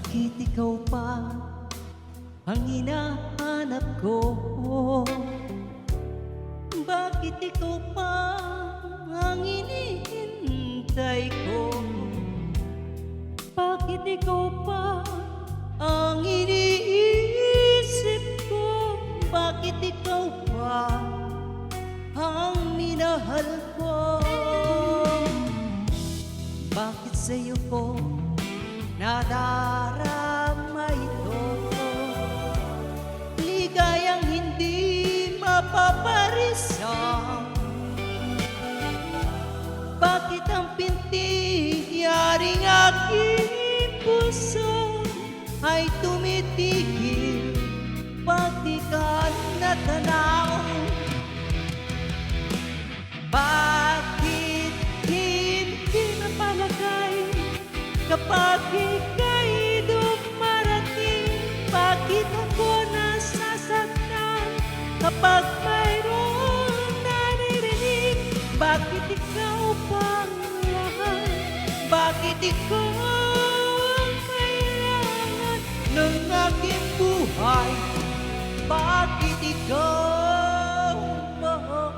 Bakit ikaw pa ang hinahanap ko? Bakit ikaw pa ang hinihintay ko? Bakit ikaw pa ang iniisip ko? Bakit ikaw pa ang minahal ko? Bakit sa'yo ko nadarama ito? Ligayang hindi mapaparisan. Bakit ang pintingyaring aking puso ay tumitigil pag di ka natanaw? Bakit hindi napalagay kapag ika'y dumarating? Bakit ako nasasaktan kapag mayroong naririnig? Bakit ikaw pang lahat? Bakit ikaw ang kailangan ng aking buhay? Bakit ikaw mahal?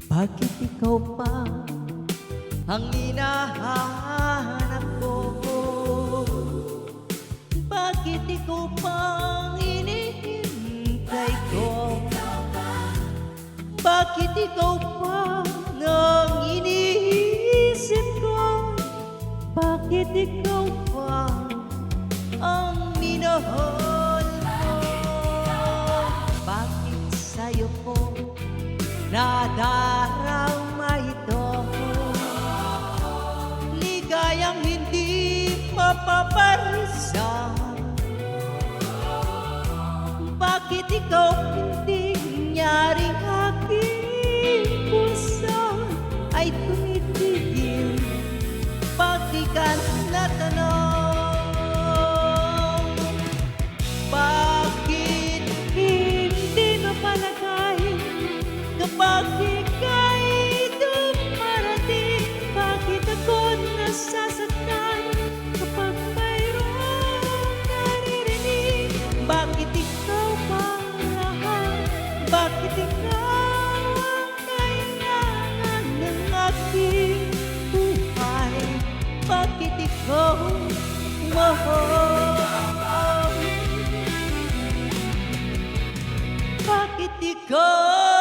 Bakit ikaw pa ang hinahanap ko? Bakit ikaw pa ang hinihintay ko? Bakit ikaw pa ang iniisip ko? Bakit ikaw pa ang minahal ko? Bakit sa'yo ko nadarama ito? Ligayang hindi mapaparisan. Bakit ikaw pintingyaring aking puso ay tumitigil pag di ka natanong? Bakit hindi mapalagay kapag ika'y dumarating? Bakit ako nasasaktan kapag mayroong naririnig? Bakit ikaw pa lahat? Bakit ikaw ang kailangan ng aking buhay? Bakit ikaw mahal? Bakit ikaw